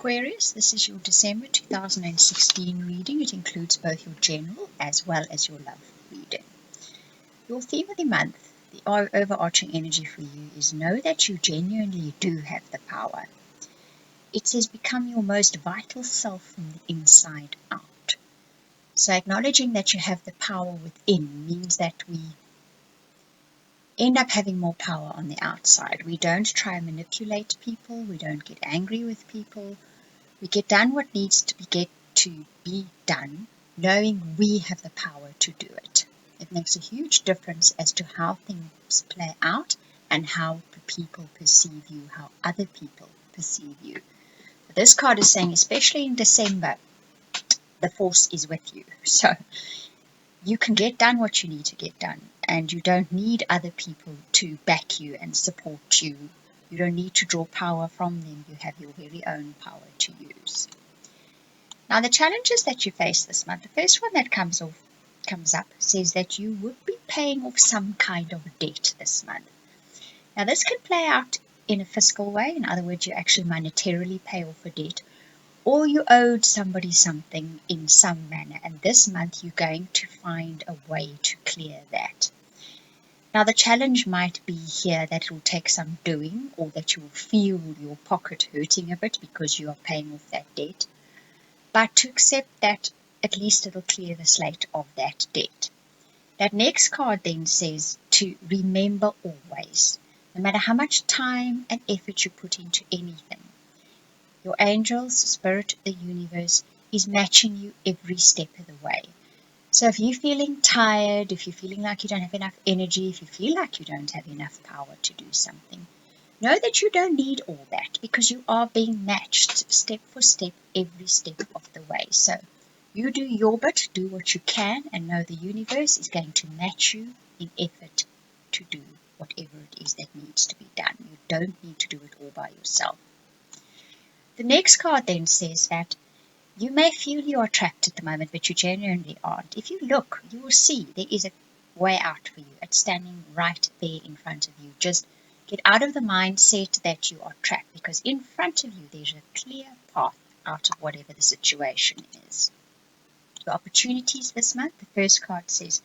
Aquarius, this is your December 2016 reading. It includes both your general as well as your love reading. Your theme of the month, the overarching energy for you is know that you genuinely do have the power. It says become your most vital self from the inside out. So acknowledging that you have the power within means that we end up having more power on the outside. We don't try and manipulate people. We don't get angry with people. We get done what needs to be done, knowing we have the power to do it. It makes a huge difference as to how things play out and how people perceive you, how other people perceive you. This card is saying, especially in December, the force is with you. So you can get done what you need to get done, and you don't need other people to back you and support you. You don't need to draw power from them. You have your very own power to use. Now, the challenges that you face this month, the first one that comes up says that you would be paying off some kind of debt this month. Now, this can play out in a fiscal way. In other words, you actually monetarily pay off a debt, or you owed somebody something in some manner, and this month you're going to find a way to clear that. Now, the challenge might be here that it will take some doing, or that you will feel your pocket hurting a bit because you are paying off that debt, but to accept that at least it'll clear the slate of that debt. That next card then says to remember always, no matter how much time and effort you put into anything, your angels, spirit, the universe is matching you every step of the way. So if you're feeling tired, if you're feeling like you don't have enough energy, if you feel like you don't have enough power to do something, know that you don't need all that because you are being matched step for step, every step of the way. So you do your bit, do what you can, and know the universe is going to match you in effort to do whatever it is that needs to be done. You don't need to do it all by yourself. The next card then says that you may feel you are trapped at the moment, but you genuinely aren't. If you look, you will see there is a way out for you. It's standing right there in front of you. Just get out of the mindset that you are trapped, because in front of you there's a clear path out of whatever the situation is. Your opportunities this month, the first card says,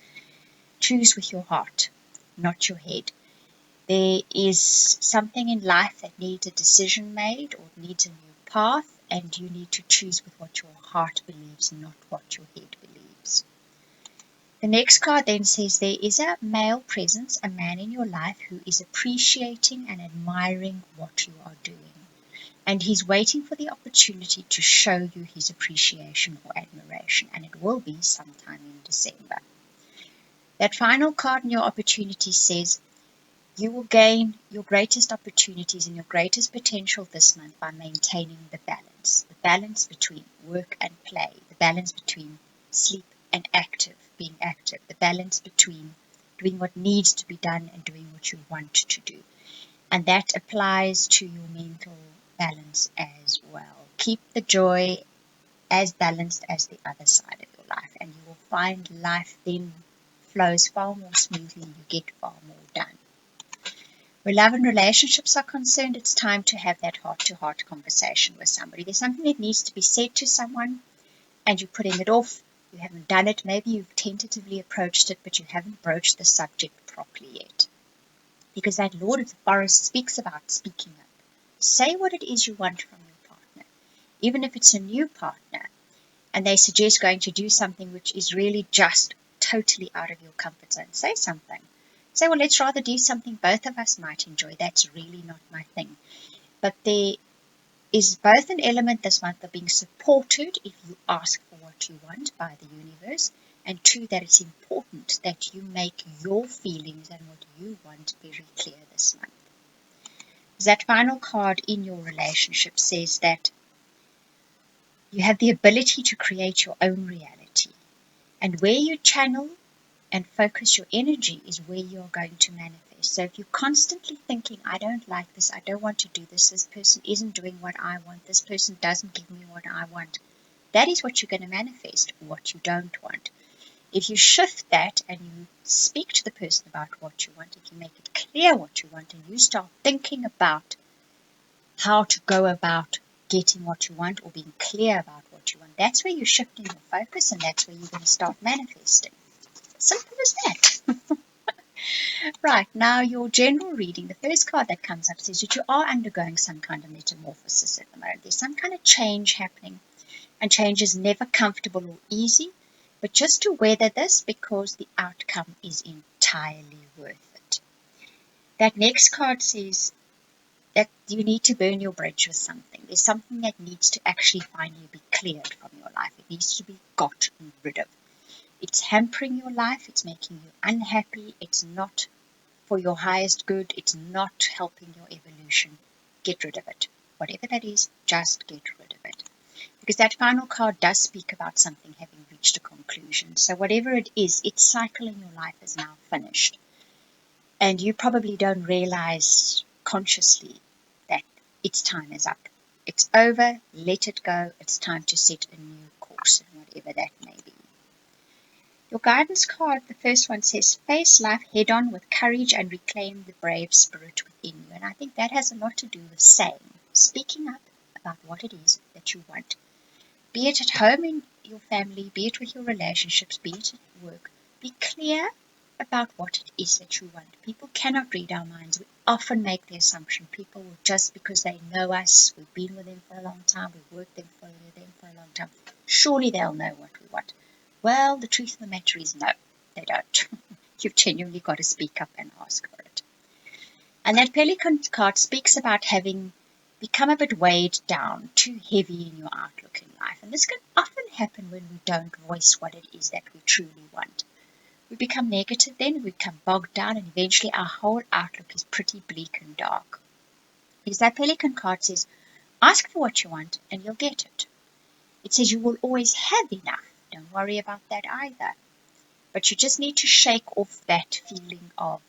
choose with your heart, not your head. There is something in life that needs a decision made or needs a new path, and you need to choose with what your heart believes, not what your head believes. The next card then says there is a male presence, a man in your life who is appreciating and admiring what you are doing. And he's waiting for the opportunity to show you his appreciation or admiration, and it will be sometime in December. That final card in your opportunity says you will gain your greatest opportunities and your greatest potential this month by maintaining the balance between work and play, the balance between sleep and being active, the balance between doing what needs to be done and doing what you want to do. And that applies to your mental balance as well. Keep the joy as balanced as the other side of your life, and you will find life then flows far more smoothly, you get far more done. Where love and relationships are concerned, it's time to have that heart-to-heart conversation with somebody. There's something that needs to be said to someone, and you're putting it off. You haven't done it. Maybe you've tentatively approached it, but you haven't broached the subject properly yet. Because that Lord of the Forest speaks about speaking up. Say what it is you want from your partner. Even if it's a new partner, and they suggest going to do something which is really just totally out of your comfort zone, say something. Say, well, let's rather do something both of us might enjoy. That's really not my thing. But there is both an element this month of being supported if you ask for what you want by the universe, and two, that it's important that you make your feelings and what you want very clear this month. That final card in your relationship says that you have the ability to create your own reality, and where you channel and focus your energy is where you're going to manifest. So if you're constantly thinking, I don't like this, I don't want to do this, this person isn't doing what I want, this person doesn't give me what I want, that is what you're going to manifest, what you don't want. If you shift that and you speak to the person about what you want, if you make it clear what you want, and you start thinking about how to go about getting what you want or being clear about what you want. That's where you're shifting your focus, and that's where you're going to start manifesting. Simple as that. Right, now your general reading, the first card that comes up says that you are undergoing some kind of metamorphosis at the moment. There's some kind of change happening, and change is never comfortable or easy, but just to weather this because the outcome is entirely worth it. That next card says that you need to burn your bridge with something. There's something that needs to actually finally be cleared from your life. It needs to be gotten rid of. It's hampering your life. It's making you unhappy. It's not for your highest good. It's not helping your evolution. Get rid of it. Whatever that is, just get rid of it. Because that final card does speak about something having reached a conclusion. So whatever it is, its cycle in your life is now finished. And you probably don't realize consciously that its time is up. It's over. Let it go. It's time to set a new course, and whatever that may be. Your guidance card, the first one says, face life head on with courage and reclaim the brave spirit within you. And I think that has a lot to do with saying, speaking up about what it is that you want. Be it at home in your family, be it with your relationships, be it at work. Be clear about what it is that you want. People cannot read our minds. We often make the assumption people will, just because they know us, we've been with them for a long time, we've worked with them for a long time, surely they'll know what we want. Well, the truth of the matter is no, they don't. You've genuinely got to speak up and ask for it. And that Pelican card speaks about having become a bit weighed down, too heavy in your outlook in life. And this can often happen when we don't voice what it is that we truly want. We become negative then, we become bogged down, and eventually our whole outlook is pretty bleak and dark. Because that Pelican card says, ask for what you want and you'll get it. It says you will always have enough. Don't worry about that either. But you just need to shake off that feeling of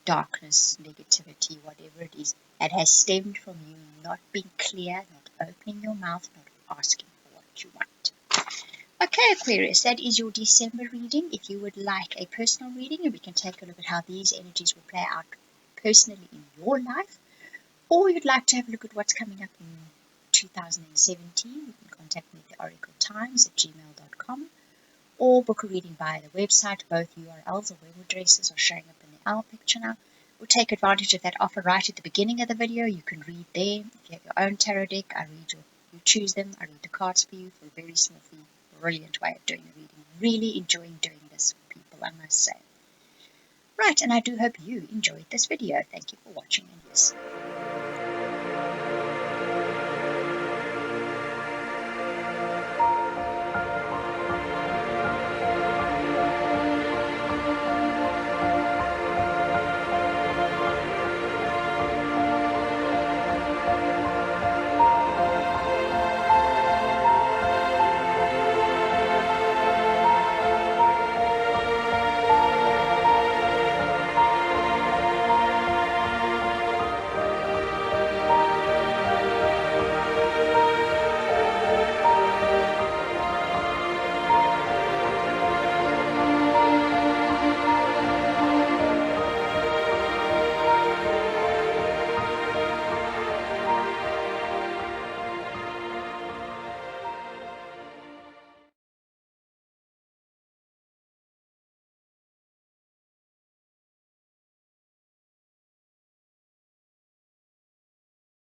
darkness, negativity, whatever it is, that has stemmed from you not being clear, not opening your mouth, not asking for what you want. Okay, Aquarius, that is your December reading. If you would like a personal reading, and we can take a look at how these energies will play out personally in your life, or you'd like to have a look at what's coming up in 2017, you can contact me at theoracletimes@gmail.com or book a reading via the website. Both URLs or web addresses are showing up in the owl picture now. Or take advantage of that offer right at the beginning of the video. You can read there. If you have your own tarot deck, you choose them. I read the cards for you for a very small fee. Brilliant way of doing the reading. Really enjoying doing this for people, I must say. Right, and I do hope you enjoyed this video. Thank you for watching, and yes,